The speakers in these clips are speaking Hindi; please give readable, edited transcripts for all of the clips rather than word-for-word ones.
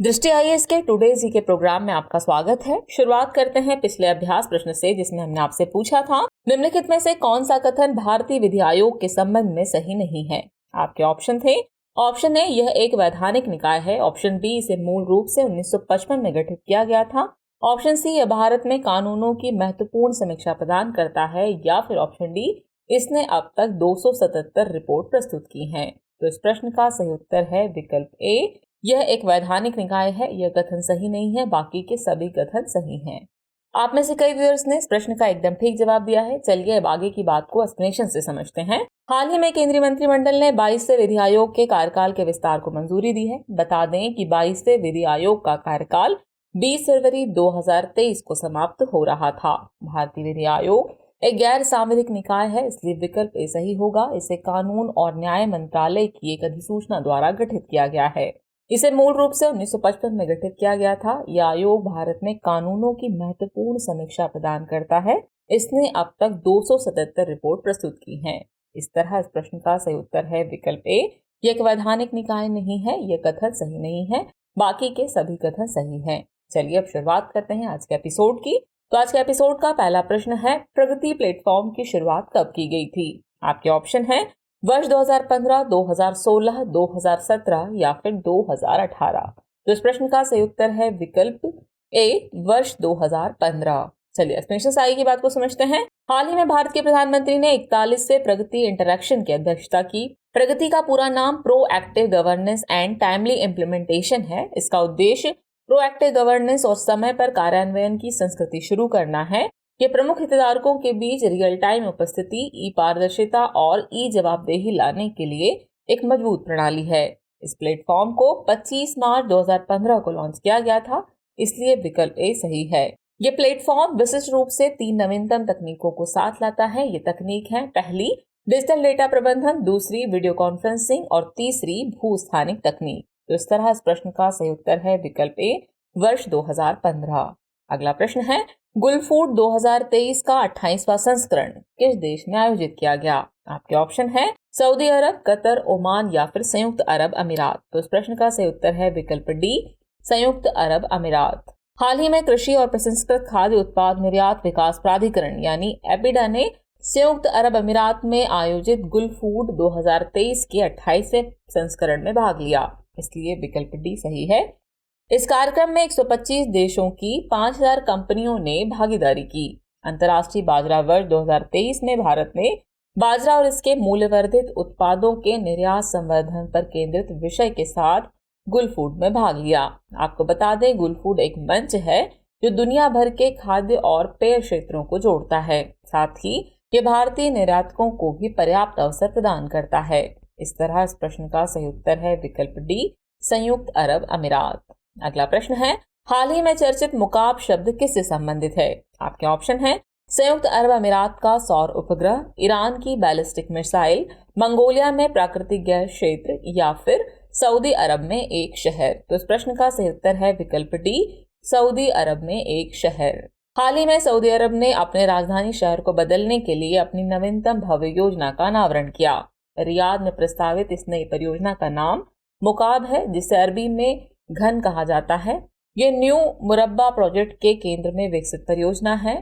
दृष्टि आईएएस के टुडे जी के प्रोग्राम में आपका स्वागत है। शुरुआत करते हैं पिछले अभ्यास प्रश्न से, जिसमें हमने आपसे पूछा था निम्नलिखित में से कौन सा कथन भारतीय विधि आयोग के संबंध में सही नहीं है। आपके ऑप्शन थे, ऑप्शन ए यह एक वैधानिक निकाय है, ऑप्शन बी इसे मूल रूप से 1955 में गठित किया गया था, ऑप्शन सी यह भारत में कानूनों की महत्वपूर्ण समीक्षा प्रदान करता है, या फिर ऑप्शन डी इसने अब तक 277 रिपोर्ट प्रस्तुत की हैं। तो इस प्रश्न का सही उत्तर है विकल्प ए, यह एक वैधानिक निकाय है। यह कथन सही नहीं है, बाकी के सभी कथन सही हैं। आप में से कई व्यूअर्स ने इस प्रश्न का एकदम ठीक जवाब दिया है। चलिए अब आगे की बात को एक्सप्लेनेशन से समझते हैं। हाल ही में केंद्रीय मंत्रिमंडल ने 22वें विधि आयोग के कार्यकाल के विस्तार को मंजूरी दी है। बता दें कि 22वें विधि आयोग का कार्यकाल 20 फरवरी 2023 को समाप्त हो रहा था। भारतीय विधि आयोग एक गैर सांविधिक निकाय है, इसलिए विकल्प ए सही होगा। इसे कानून और न्याय मंत्रालय की एक अधिसूचना द्वारा गठित किया गया है। इसे मूल रूप से 1955 में गठित किया गया था। यह आयोग भारत में कानूनों की महत्वपूर्ण समीक्षा प्रदान करता है। इसने अब तक 277 रिपोर्ट प्रस्तुत की हैं। इस तरह इस प्रश्न का सही उत्तर है विकल्प ए, यह एक वैधानिक निकाय नहीं है। यह कथन सही नहीं है, बाकी के सभी कथन सही हैं। चलिए अब शुरुआत करते हैं आज के एपिसोड की। तो आज के एपिसोड का पहला प्रश्न है, प्रगति प्लेटफॉर्म की शुरुआत कब की गई थी। आपके ऑप्शन है वर्ष 2015, 2016, 2017 या फिर 2018। तो इस प्रश्न का सही उत्तर है विकल्प ए, वर्ष 2015। चलिए एक्सप्लेनेशन आगे की बात को समझते हैं। हाल ही में भारत के प्रधानमंत्री ने 41वें प्रगति इंटरैक्शन की अध्यक्षता की। प्रगति का पूरा नाम proactive governance and timely implementation है। इसका उद्देश्य प्रोएक्टिव गवर्नेंस और समय पर कार्यान्वयन की संस्कृति शुरू करना है। ये प्रमुख हितधारकों के बीच रियल टाइम उपस्थिति, ई पारदर्शिता और ई जवाबदेही लाने के लिए एक मजबूत प्रणाली है। इस प्लेटफॉर्म को 25 मार्च 2015 को लॉन्च किया गया था, इसलिए विकल्प ए सही है। ये प्लेटफॉर्म विशिष्ट रूप से 3 नवीनतम तकनीकों को साथ लाता है। ये तकनीक है, पहली डिजिटल डेटा प्रबंधन, दूसरी वीडियो कॉन्फ्रेंसिंग और तीसरी भूस्थानिक तकनीक। तो इस तरह इस प्रश्न का सही उत्तर है विकल्प ए, वर्ष 2015। अगला प्रश्न है, गुलफूड 2023 का 28वां संस्करण किस देश में आयोजित किया गया। आपके ऑप्शन है सऊदी अरब, कतर, ओमान या फिर संयुक्त अरब अमीरात। तो इस प्रश्न का सही उत्तर है विकल्प डी, संयुक्त अरब अमीरात। हाल ही में कृषि और प्रसंस्कृत खाद्य उत्पाद निर्यात विकास प्राधिकरण यानी एपिडा ने संयुक्त अरब अमीरात में आयोजित गुलफूड 2023 के 28वें संस्करण में भाग लिया, इसलिए विकल्प डी सही है। इस कार्यक्रम में 125 देशों की 5000 कंपनियों ने भागीदारी की। अंतर्राष्ट्रीय बाजरा वर्ष 2023 में भारत ने बाजरा और इसके मूल्यवर्धित उत्पादों के निर्यात संवर्धन पर केंद्रित विषय के साथ गुलफूड में भाग लिया। आपको बता दें, गुलफूड एक मंच है जो दुनिया भर के खाद्य और पेय क्षेत्रों को जोड़ता है। साथ ही ये भारतीय निर्यातकों को भी पर्याप्त अवसर प्रदान करता है। इस तरह इस प्रश्न का सही उत्तर है विकल्प डी, संयुक्त अरब अमीरात। अगला प्रश्न है, हाल ही में चर्चित मुकाब शब्द किससे संबंधित है। आपके ऑप्शन है संयुक्त अरब अमीरात का सौर उपग्रह, ईरान की बैलिस्टिक मिसाइल, मंगोलिया में प्राकृतिक गैस क्षेत्र या फिर सऊदी अरब में एक शहर। तो इस प्रश्न का सही उत्तर है विकल्प डी, सऊदी अरब में एक शहर। हाल ही में सऊदी अरब ने अपने राजधानी शहर को बदलने के लिए अपनी नवीनतम भव्य योजना का अनावरण किया। रियाद में प्रस्तावित इस नई परियोजना का नाम मुकाब है, जिसे अरबी में घन कहा जाता है। ये न्यू मुरब्बा प्रोजेक्ट के केंद्र में विकसित परियोजना है।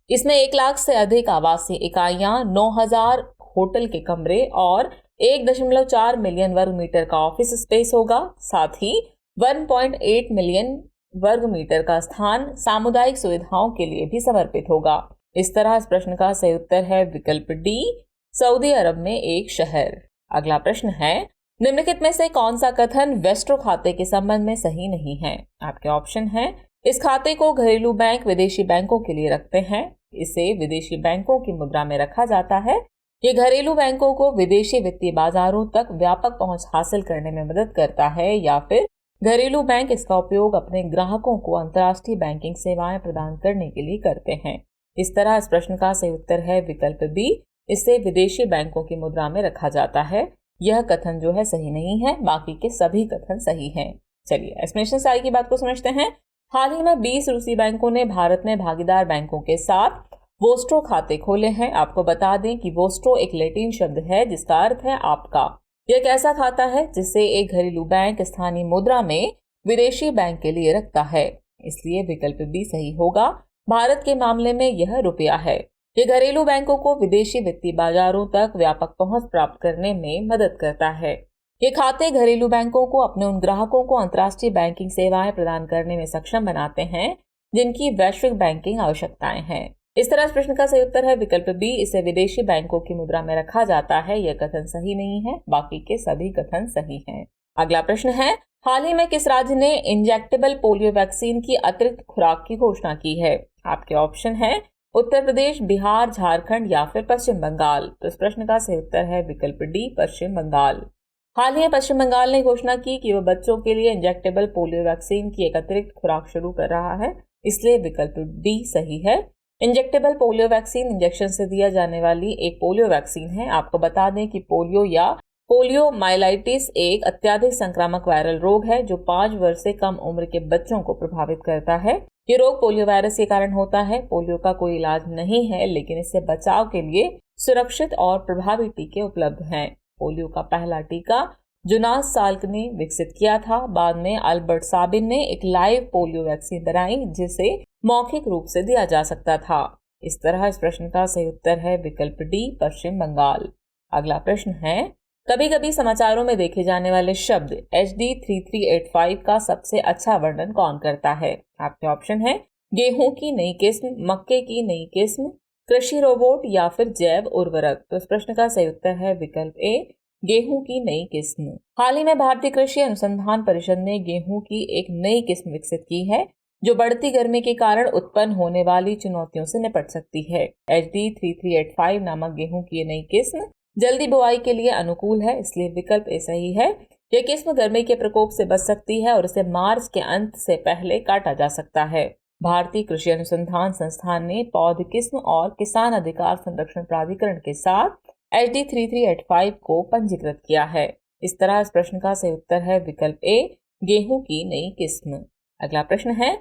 इसमें 1 लाख से अधिक आवासीय इकाइयां, 9000 होटल के कमरे और 1.4 मिलियन वर्ग मीटर का ऑफिस स्पेस होगा। साथ ही 1.8 मिलियन वर्ग मीटर का स्थान सामुदायिक सुविधाओं के लिए भी समर्पित होगा। इस तरह इस प्रश्न का सही उत्तर है विकल्प डी, सऊदी अरब में एक शहर। अगला प्रश्न है, निम्नलिखित में से कौन सा कथन वेस्ट्रो खाते के संबंध में सही नहीं है। आपके ऑप्शन है, इस खाते को घरेलू बैंक विदेशी बैंकों के लिए रखते हैं। इसे विदेशी बैंकों की मुद्रा में रखा जाता है। ये घरेलू बैंकों को विदेशी वित्तीय बाजारों तक व्यापक पहुंच हासिल करने में मदद करता है, या फिर घरेलू बैंक इसका उपयोग अपने ग्राहकों को अंतर्राष्ट्रीय बैंकिंग सेवाएं प्रदान करने के लिए करते हैं। इस तरह इस प्रश्न का सही उत्तर है विकल्प बी, इसे विदेशी बैंकों की मुद्रा में रखा जाता है। यह कथन जो है सही नहीं है, बाकी के सभी कथन सही हैं। चलिए एक्सप्लेनेशन से आगे की बात को समझते हैं। हाल ही में 20 रूसी बैंकों ने भारत में भागीदार बैंकों के साथ वोस्ट्रो खाते खोले हैं। आपको बता दें कि वोस्ट्रो एक लैटिन शब्द है जिसका अर्थ है आपका। यह एक ऐसा खाता है जिससे एक घरेलू बैंक स्थानीय मुद्रा में विदेशी बैंक के लिए रखता है, इसलिए विकल्प बी सही होगा। भारत के मामले में यह रुपया है। ये घरेलू बैंकों को विदेशी वित्तीय बाजारों तक व्यापक पहुंच प्राप्त करने में मदद करता है। ये खाते घरेलू बैंकों को अपने उन ग्राहकों को अंतर्राष्ट्रीय बैंकिंग सेवाएं प्रदान करने में सक्षम बनाते हैं जिनकी वैश्विक बैंकिंग आवश्यकताएं हैं। इस तरह इस प्रश्न का सही उत्तर है विकल्प बी, इसे विदेशी बैंकों की मुद्रा में रखा जाता है। यह कथन सही नहीं है, बाकी के सभी कथन सही हैं। अगला प्रश्न है, हाल ही में किस राज्य ने इंजेक्टेबल पोलियो वैक्सीन की अतिरिक्त खुराक की घोषणा की है? आपके ऑप्शन है उत्तर प्रदेश, बिहार, झारखंड या फिर पश्चिम बंगाल। तो इस प्रश्न का सही उत्तर है विकल्प डी, पश्चिम बंगाल। हाल ही में पश्चिम बंगाल ने घोषणा की कि वह बच्चों के लिए इंजेक्टेबल पोलियो वैक्सीन की एक अतिरिक्त खुराक शुरू कर रहा है, इसलिए विकल्प बी सही है। इंजेक्टेबल पोलियो वैक्सीन इंजेक्शन से दिया जाने वाली एक पोलियो वैक्सीन है। आपको बता दें कि पोलियो या पोलियोमाइलाइटिस एक अत्यधिक संक्रामक वायरल रोग है जो 5 वर्ष से कम उम्र के बच्चों को प्रभावित करता है। ये रोग पोलियो वायरस के कारण होता है। पोलियो का कोई इलाज नहीं है, लेकिन इससे बचाव के लिए सुरक्षित और प्रभावी टीके उपलब्ध हैं। पोलियो का पहला टीका जोनास साल्क ने विकसित किया था। बाद में अल्बर्ट साबिन ने एक लाइव पोलियो वैक्सीन बनाई जिसे मौखिक रूप से दिया जा सकता था। इस तरह इस प्रश्न का सही उत्तर है विकल्प डी, पश्चिम बंगाल। अगला प्रश्न है, कभी कभी समाचारों में देखे जाने वाले शब्द HD 3385 का सबसे अच्छा वर्णन कौन करता है? आपके ऑप्शन है गेहूं की नई किस्म, मक्के की नई किस्म, कृषि रोबोट या फिर जैव उर्वरक। तो इस प्रश्न का सही उत्तर है विकल्प ए, गेहूं की नई किस्म। हाल ही में भारतीय कृषि अनुसंधान परिषद ने गेहूं की एक नई किस्म विकसित की है जो बढ़ती गर्मी के कारण उत्पन्न होने वाली चुनौतियों से निपट सकती है। HD 3385 नामक गेहूं की नई किस्म जल्दी बुआई के लिए अनुकूल है, इसलिए विकल्प ए सही है। यह किस्म गर्मी के प्रकोप से बच सकती है और इसे मार्च के अंत से पहले काटा जा सकता है। भारतीय कृषि अनुसंधान संस्थान ने पौध किस्म और किसान अधिकार संरक्षण प्राधिकरण के साथ HD 3385 को पंजीकृत किया है। इस तरह इस प्रश्न का सही उत्तर है विकल्प ए, गेहूं की नई किस्म। अगला प्रश्न है,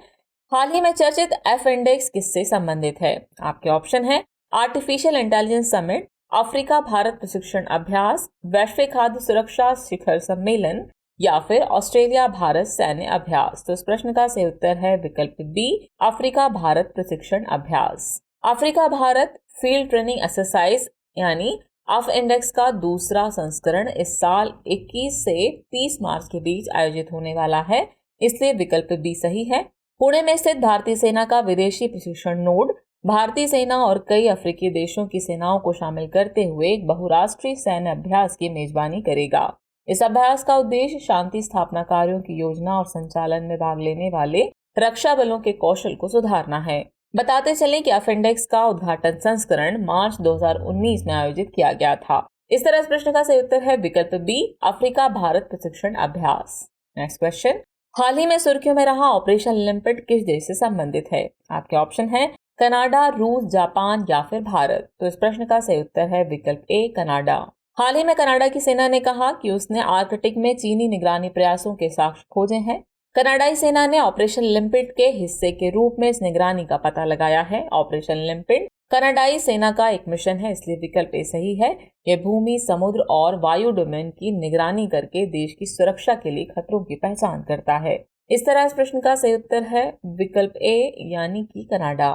हाल ही में चर्चित F इंडेक्स किससे संबंधित है? आपके ऑप्शन है artificial intelligence summit, Africa Bharat प्रशिक्षण अभ्यास, वैश्विक खाद्य सुरक्षा शिखर सम्मेलन या फिर ऑस्ट्रेलिया भारत सैन्य अभ्यास। तो इस प्रश्न का सही उत्तर है विकल्प बी, अफ्रीका भारत प्रशिक्षण अभ्यास। Africa Bharat field training exercise यानी अफ इंडेक्स का दूसरा संस्करण इस साल 21 से 30 मार्च के बीच आयोजित होने वाला है, इसलिए विकल्प बी सही है। पुणे में स्थित भारतीय सेना का विदेशी प्रशिक्षण नोड भारतीय सेना और कई अफ्रीकी देशों की सेनाओं को शामिल करते हुए एक बहुराष्ट्रीय सैन्य अभ्यास की मेजबानी करेगा। इस अभ्यास का उद्देश्य शांति स्थापना कार्यों की योजना और संचालन में भाग लेने वाले रक्षा बलों के कौशल को सुधारना है। बताते चलें कि एफ इंडेक्स का उद्घाटन संस्करण मार्च 2019 में आयोजित किया गया था। इस तरह इस प्रश्न का सही उत्तर है विकल्प बी, अफ्रीका भारत प्रशिक्षण अभ्यास। नेक्स्ट क्वेश्चन, हाल ही में सुर्खियों में रहा ऑपरेशन लिम्पिड किस देश से संबंधित है? आपके ऑप्शन है कनाडा, रूस, जापान या फिर भारत। तो इस प्रश्न का सही उत्तर है विकल्प ए, कनाडा। हाल ही में कनाडा की सेना ने कहा कि उसने आर्कटिक में चीनी निगरानी प्रयासों के साक्ष्य खोजे हैं। कनाडाई सेना ने ऑपरेशन लिम्पिड के हिस्से के रूप में इस निगरानी का पता लगाया है। ऑपरेशन लिम्पिड कनाडाई सेना का एक मिशन है, इसलिए विकल्प ए सही है। यह भूमि, समुद्र और वायु डोमेन की निगरानी करके देश की सुरक्षा के लिए खतरों की पहचान करता है। इस तरह इस प्रश्न का सही उत्तर है विकल्प ए, यानी कि कनाडा।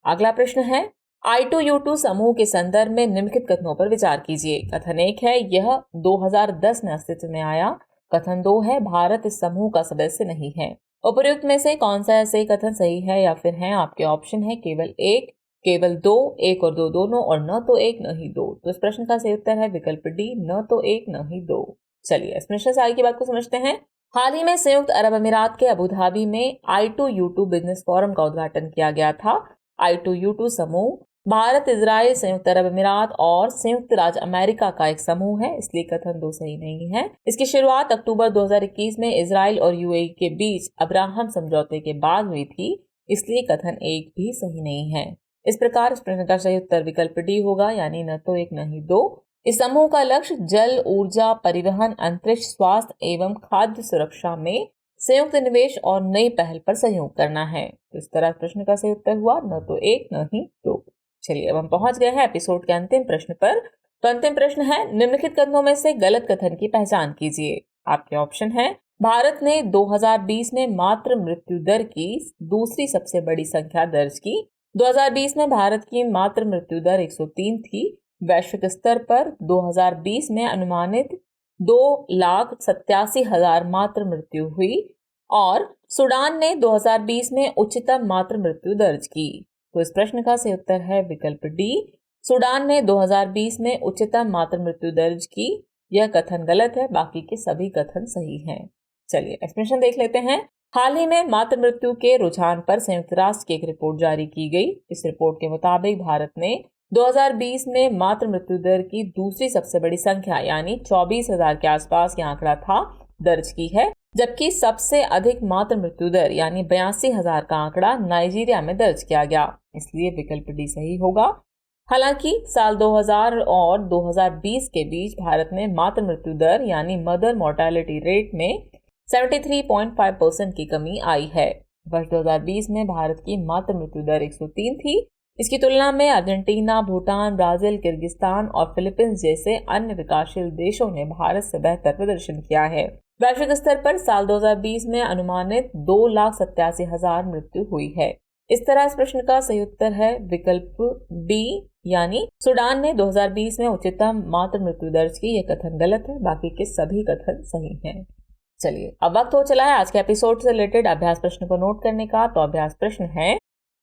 अगला प्रश्न है, I2U2 समूह के संदर्भ में निम्नलिखित कथनों पर विचार कीजिए। कथन 1 है यह 2010 में अस्तित्व में आया। कथन 2 है भारत इस समूह का सदस्य नहीं है। उपर्युक्त में से कौन सा ऐसे कथन सही है या फिर है? आपके ऑप्शन है केवल 1, केवल 2, 1 और 2 दोनों, और न तो 1 न ही 2। तो इस प्रश्न का सही उत्तर है विकल्प डी, न तो 1 न ही 2। चलिए इस प्रश्न से आगे की बात को समझते हैं। हाल ही में संयुक्त अरब अमीरात के अबू धाबी में I2U2 बिजनेस फोरम का उद्घाटन किया गया था। I2U2 समूह भारत, इजराइल, संयुक्त अरब अमीरात और संयुक्त राज्य अमेरिका का एक समूह है, इसलिए कथन 2 सही नहीं है। इसकी शुरुआत अक्टूबर 2021 में इजराइल और UAE के बीच अब्राहम समझौते के बाद हुई थी, इसलिए कथन 1 भी सही नहीं है। इस प्रकार इस प्रश्न का सही उत्तर विकल्प डी होगा, यानी न तो 1 न ही 2। इस समूह का लक्ष्य जल, ऊर्जा, परिवहन, अंतरिक्ष, स्वास्थ्य एवं खाद्य सुरक्षा में संयुक्त निवेश और नई पहल पर सहयोग करना है। तो इस तरह प्रश्न का सही उत्तर हुआ न तो 1 न ही 2। चलिए अब हम पहुंच गए हैं एपिसोड के अंतिम प्रश्न पर। तो अंतिम प्रश्न है, निम्नलिखित कथनों में से गलत कथन की पहचान कीजिए। आपके ऑप्शन है भारत ने 2020 में मातृ मृत्यु दर की दूसरी सबसे बड़ी संख्या दर्ज की। 2020 में भारत की मातृ मृत्यु दर 103 थी। वैश्विक स्तर पर 2020 में अनुमानित 2,87,000 मातृ मृत्यु हुई और सूडान ने 2020 में उच्चतम मातृ मृत्यु दर्ज की। तो इस प्रश्न का सही उत्तर है विकल्प डी। सूडान ने 2020 में उच्चतम मातृ मृत्यु दर्ज की। यह कथन गलत है, बाकी के सभी कथन सही हैं। चलिए एक्सप्लेनेशन देख लेते हैं। हाल ही में मातृ मृत्यु के रुझान पर संयुक्त राष्ट्र की एक रिपोर्ट जारी की गई। इस रिपोर्ट के मुताबिक भारत ने 2020 में मातृ मृत्यु दर की दूसरी सबसे बड़ी संख्या यानी 24,000 के आसपास यह आंकड़ा था दर्ज की है, जबकि सबसे अधिक मातृ मृत्यु दर यानी 82,000 का आंकड़ा नाइजीरिया में दर्ज किया गया। इसलिए विकल्प डी सही होगा। हालांकि साल 2000 और 2020 के बीच भारत में मातृ मृत्यु दर यानी मदर मोर्टेलिटी रेट में 73.5% की कमी आई है। वर्ष 2020 में भारत की मातृ मृत्यु दर 103 थी। इसकी तुलना में अर्जेंटीना, भूटान, ब्राजील, किर्गिस्तान और फिलीपींस जैसे अन्य विकासशील देशों ने भारत से बेहतर प्रदर्शन किया है। वैश्विक स्तर पर साल 2020 में अनुमानित 2,87,000 मृत्यु हुई है। इस तरह इस प्रश्न का सही उत्तर है विकल्प डी यानी सूडान ने 2020 में उच्चतम मातृ मृत्यु दर्ज की। यह कथन गलत है, बाकी के सभी कथन सही हैं। चलिए अब वक्त हो चला है आज के एपिसोड से रिलेटेड अभ्यास प्रश्न को नोट करने का। तो अभ्यास प्रश्न है,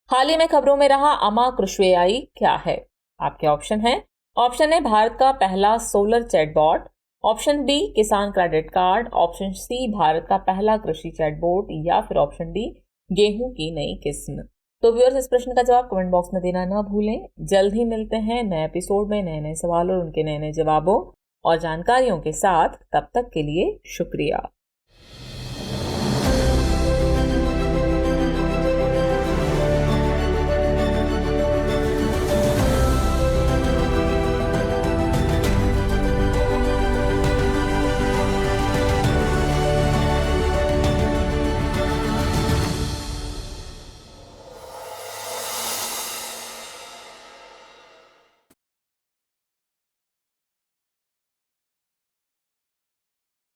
हाल ही में खबरों में रहा अमा कृष्णेयाई क्या है? आपके ऑप्शन है। ऑप्शन ए भारत का पहला सोलर चैटबॉट, ऑप्शन बी किसान credit card, option C Bharat का पहला कृषि चैटबॉट या फिर ऑप्शन डी गेहूं की नई किस्म। तो व्यूअर्स इस प्रश्न का जवाब कमेंट बॉक्स में देना न भूलें। जल्द ही मिलते हैं नए एपिसोड में नए नए सवालों और उनके नए नए जवाबों और जानकारियों के साथ। तब तक के लिए शुक्रिया।